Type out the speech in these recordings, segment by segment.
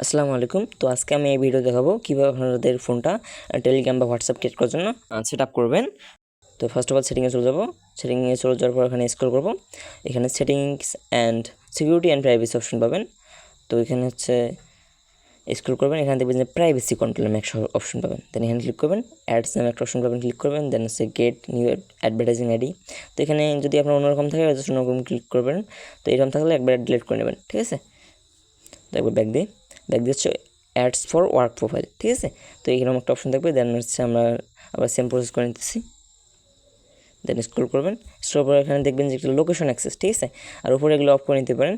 আসসালামু আলাইকুম। তো আজকে আমি এই ভিডিও দেখাবো কীভাবে আপনাদের ফোনটা টেলিগ্রাম বা হোয়াটসঅ্যাপ ক্রিয়েট করার জন্য সেট আপ করবেন। তো ফার্স্ট অফ অল সেটিংয়ে চলে যাবো। সেটিংয়ে চলে যাওয়ার পর এখানে স্ক্রল করবো। এখানে settings and security and privacy option পাবেন। তো এখানে হচ্ছে স্ক্রল করবেন, এখানে দেখবেন যে প্রাইভেসি কন্ট্রোল নামে একটা অপশন পাবেন। দেন এখানে ক্লিক করবেন, অ্যাডস নামে একটা অপশন পাবেন, ক্লিক করবেন। দেন হচ্ছে গেট নিউ অ্যাডভার্টাইজিং আইডি। তো এখানে যদি আপনার অন্যরকম থাকে জাস্ট অন্যরকম ক্লিক করবেন। তো এরকম থাকলে একবার ডিলিট করে নেবেন, ঠিক আছে। তো একবার ব্যাক দিয়ে হচ্ছে অ্যাডস ফর ওয়ার্ক প্রোফাইল, ঠিক আছে। তো এইরকম একটা অপশন থাকবে। দেন হচ্ছে আমরা আবার সেম প্রসেস করে নিতেছি। দেন স্ক্রল করবেন, স্ক্রল করে এখানে দেখবেন যে একটা লোকেশন অ্যাক্সেস, ঠিক আছে। আর উপরে এগুলো অফ করে নিতে পারেন।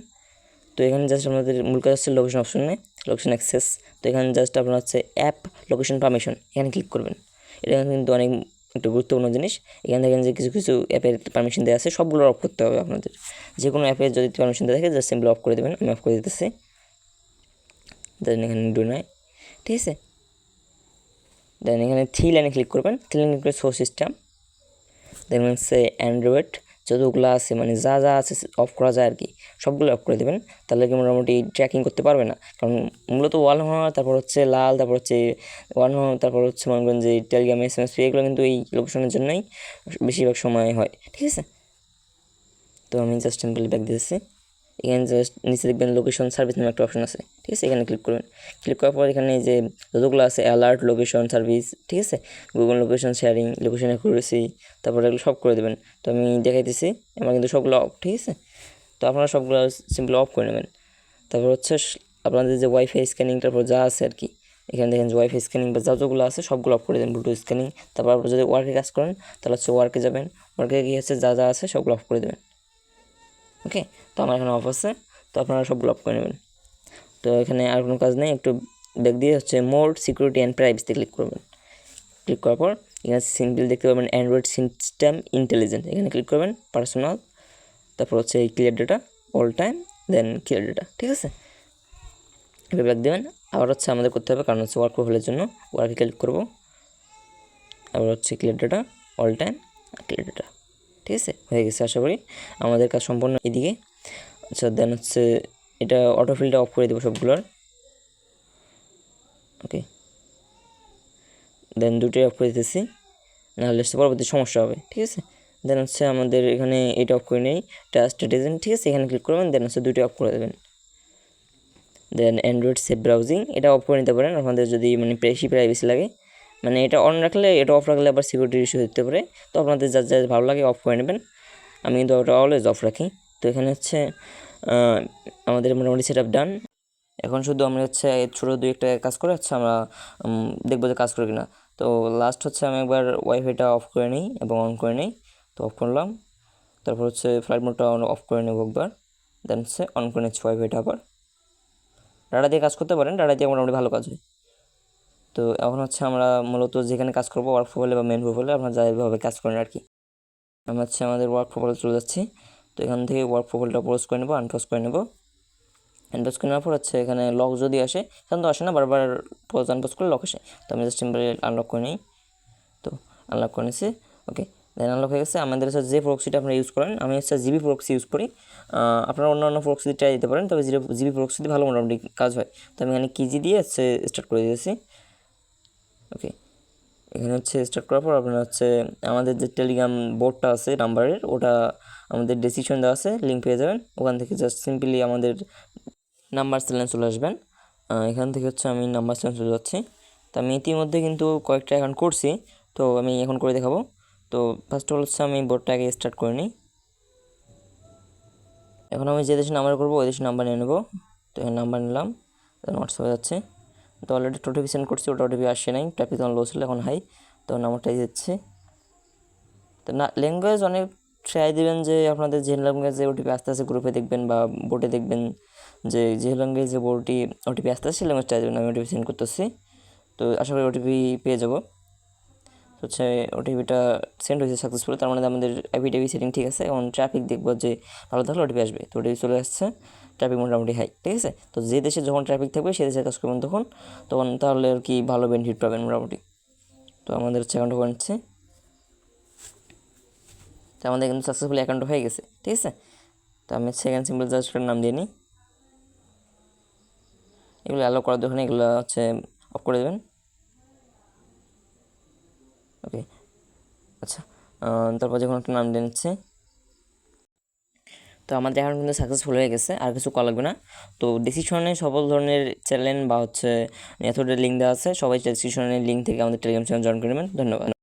তো এখানে জাস্ট আমাদের মূল কাজ হচ্ছে লোকেশন অপশনে, লোকেশন অ্যাক্সেস। তো এখানে জাস্ট আপনার হচ্ছে অ্যাপ লোকেশন পারমিশন, এখানে ক্লিক করবেন। এটা কিন্তু অনেক একটা গুরুত্বপূর্ণ জিনিস। এখানে দেখেন যে কিছু কিছু অ্যাপের পারমিশন দেওয়া আছে, সবগুলো অফ করতে হবে আপনাদের। যে কোনো অ্যাপের যদি পারমিশন দেওয়া থাকে জাস্ট সিম্পলি অফ করে দেবেন। আমি অফ করে দিতেছি। দেন এখানে ডু নাই, ঠিক আছে। দেন এখানে থ্রি লাইনে ক্লিক করবেন। থ্রি লাইনে ক্লিক করে সোর্স সিস্টেম, দেখবেন হচ্ছে অ্যান্ড্রয়েড যতগুলো আছে মানে যা যা আছে অফ করা যায় আর কি, সবগুলো অফ করে দেবেন। তাহলে কি মোটামুটি ট্র্যাকিং করতে পারবে না। কারণ মূলত ওয়াল হওয়া, তারপর হচ্ছে লাল, তারপর হচ্ছে ওয়ান হওয়া, তারপর হচ্ছে মনে করেন যে টেলিগ্রাম SMS এগুলো কিন্তু এই লোকেশনের জন্যই বেশিরভাগ সময় হয়, ঠিক আছে। তো আমি জাস্ট সিম্পলি ব্যাক দিয়েছি। এখানে জাস্ট নিচে দেখবেন লোকেশন সার্ভিস নামে একটা অপশন আছে, ঠিক আছে। এখানে ক্লিক করবেন। ক্লিক করার পর এখানে যে যতগুলো আছে অ্যালার্ট, লোকেশন সার্ভিস, ঠিক আছে, Google location sharing, location accuracy, তারপরে এগুলো সব করে দেবেন। তো আমি দেখাইতেছি, আমার কিন্তু সবগুলো অফ, ঠিক আছে। তো আপনারা সবগুলো সিম্পলি অফ করে নেবেন। তারপর হচ্ছে আপনাদের যে ওয়াইফাই স্ক্যানিং, তারপর যা আছে আর কি, এখানে দেখেন যে ওয়াইফাই স্ক্যানিং বা যতগুলো আছে সবগুলো অফ করে দেবেন, ব্লুটুথ স্ক্যানিং। তারপর আপনারা যদি ওয়ার্কে কাজ করেন তাহলে হচ্ছে ওয়ার্কে যাবেন, ওয়ার্কে গিয়ে হচ্ছে যা যা আছে সবগুলো অফ করে দেবেন। ওকে, তো আমার এখানে অফ আছে, তো আপনারা সব ব্লক করে নেবেন। তো এখানে আর কোনো কাজ নেই, একটু ব্যাক দিয়ে হচ্ছে মোর সিকিউরিটি অ্যান্ড প্রাইভেসিতে ক্লিক করবেন। ক্লিক করার পর এখানে সিম্পল দেখতে পাবেন অ্যান্ড্রয়েড সিস্টেম ইন্টেলিজেন্ট, এখানে ক্লিক করবেন। পার্সোনাল, তারপর হচ্ছে এই ক্লিয়ার ডেটা, অল টাইম, দেন ক্লিয়ার ডেটা, ঠিক আছে। এবার ব্যাক দেবেন। আবার হচ্ছে আমাদের করতে হবে, কারণ হচ্ছে ওয়ার্ক প্রোফাইলের জন্য ওয়ার্কে ক্লিক করবো। আবার হচ্ছে clear data, all time, clear data, ঠিক আছে। হয়ে গেছে আশা করি আমাদের কাজ সম্পূর্ণ। এদিকে আচ্ছা, দেন হচ্ছে এটা অটোফিলটা অফ করে দেবো সবগুলোর। ওকে, দেন দুটোই অফ করে দিতেছি, নাহলে পরবর্তী সমস্যা হবে, ঠিক আছে। দেন হচ্ছে আমাদের এখানে এটা অফ করে নেই, ট্রাস্ট এজেন্ট, ঠিক আছে। এখানে ক্লিক করবেন, দেন হচ্ছে দুটোই অফ করে দেবেন। দেন অ্যান্ড্রয়েড সেফ ব্রাউজিং এটা অফ করে নিতে পারেন আপনাদের যদি মানে বেশি প্রাইভেসি লাগে। মানে এটা অন রাখলে, এটা অফ রাখলে আবার সিকিউরিটি ইস্যু হতে পারে। তো আপনাদের যা যা ভালো লাগে অফ করে নেবেন। আমি কিন্তু ওটা অলওয়েজ অফ রাখি। তো এখানে হচ্ছে আমাদের মোটামুটি সেট আপ ডান। এখন শুধু আমরা হচ্ছে ছোটো দুই একটা কাজ করে হচ্ছে আমরা দেখবো যে কাজ করে কিনা। তো লাস্ট হচ্ছে আমি একবার ওয়াইফাইটা অফ করে নিই এবং অন করে নিই। তো অফ করলাম, তারপর হচ্ছে ফ্লাইট মোডটা অফ করে নেব একবার। দেন হচ্ছে অন করে নিচ্ছি ওয়াইফাইটা। আবার ডাটা দিয়ে কাজ করতে পারেন, ডাটা দিয়ে মোটামুটি ভালো কাজ হয়। তো এখন হচ্ছে আমরা মূলত যেখানে কাজ করবো ওয়ার্ক প্রোফাইলে বা মেন প্রোফাইলে আপনারা যেভাবে কাজ করেন আর কি। আমরা হচ্ছে আমাদের ওয়ার্ক প্রোফাইলে চলে যাচ্ছি। তো এখান থেকে ওয়ার্ক প্রোফাইলটা পজ করে নেবো, আনপজ করে নেবো। আনপজ করে নেওয়ার পর হচ্ছে এখানে লক যদি আসে, তখন তো আসে না, বারবার পজ আনপজ করে লক আসে। তো আমি জাস্ট সিম্পলি আনলক করে নিই। তো আনলক করে নিয়েছি, ওকে। দেন আনলক হয়ে গেছে। আমাদের হচ্ছে যে প্রক্সিটা আপনারা ইউজ করেন, আমি হচ্ছে জিবি প্রক্সি ইউজ করি। আপনারা অন্য অন্য প্রক্সি ট্রাই দিতে পারেন, তবে জিবি প্রক্সি দিয়ে ভালো মোটামুটি কাজ হয়। তো আমি এখানে কিজি দিয়ে হচ্ছে স্টার্ট করে দিয়েছি, ওকে। এখানে হচ্ছে স্টার্ট করার পর আপনার হচ্ছে আমাদের যে টেলিগ্রাম বোর্ডটা আছে নাম্বারের, ওটা আমাদের ডেসক্রিপশন দেওয়া আছে, লিঙ্ক পেয়ে যাবেন। ওখান থেকে জাস্ট সিম্পলি আমাদের নাম্বার চ্যানেলে চলে আসবেন। এখান থেকে হচ্ছে আমি নাম্বার চ্যানেলে চলে যাচ্ছি। তো আমি ইতিমধ্যে কিন্তু কয়েকটা অ্যাকাউন্ট করছি, তো আমি এখন করে দেখাবো। তো ফার্স্ট অফ অল হচ্ছে আমি বোর্ডটাকে স্টার্ট করে নিই। এখন আমি যে দেশে নাম্বার করবো ওই দেশের নাম্বার নিয়ে নেবো। তো এখানে নাম্বার নিলাম, দেন হোয়াটসঅ্যাপে যাচ্ছে। তো অলরেডি ওটিপি সেন্ড করছি, ওটা ওটিপি আসে নাই, ট্রাফিক তখন লো ছিল, এখন হাই। তো নাম্বারটাই দিচ্ছি। তো না, ল্যাঙ্গুয়েজ অনেক ট্রাই দেবেন যে আপনাদের যে ল্যাঙ্গুয়েজে ওটিপি আস্তে আস্তে গ্রুপে দেখবেন বা বোর্ডে দেখবেন যে ল্যাঙ্গুয়েজে বোর্ডটি ওটিপি আস্তে আস্তে ল্যাঙ্গুয়েজ ট্রাই দেবেন। আমি ওটিপি সেন্ড করতেছি, তো আশা করি ওটিপি পেয়ে যাবো। হচ্ছে ওটিপিটা সেন্ড হয়েছে সাকসেসফুলি, তার মানে আমাদের আইপিটিভি সেটিং ঠিক আছে। এখন ট্রাফিক দেখবো যে ভালো থাকলে ওটিপি আসবে, তো ওটিপি চলে আসছে, ট্রাফিক মোটামুটি হাই, ঠিক আছে। তো যে দেশে যখন ট্রাফিক থাকবে সে দেশে কাজ করবেন তখন তখন তাহলে আর কি ভালো বেনিফিট পাবেন মোটামুটি। তো আমাদের হচ্ছে অ্যাকাউন্ট করে নিচ্ছে। তো আমাদের কিন্তু সাকসেসফুলি অ্যাকাউন্ট হয়ে গেছে, ঠিক আছে। তো আমি সেকেন্ড সিম্পল জাস্ট নাম দিয়ে নিই। এগুলো অ্যালাউ করার দরকার নেই, এগুলো হচ্ছে অফ করে দেবেন। ওকে, আচ্ছা, তারপর যে কোনো একটা নাম দিয়ে নিচ্ছি। তো আমাদের এখন কিন্তু সাকসেসফুল হয়ে গেছে, আর কিছু করা লাগবে না। তো ডিসক্রিপশনে সকল ধরনের চ্যানেল বা হচ্ছে মেথডের লিঙ্ক দেওয়া আছে, সবাই ডিসক্রিপশনের লিঙ্ক থেকে আমাদের টেলিগ্রাম চ্যানেল জয়েন করে নেবেন। ধন্যবাদ।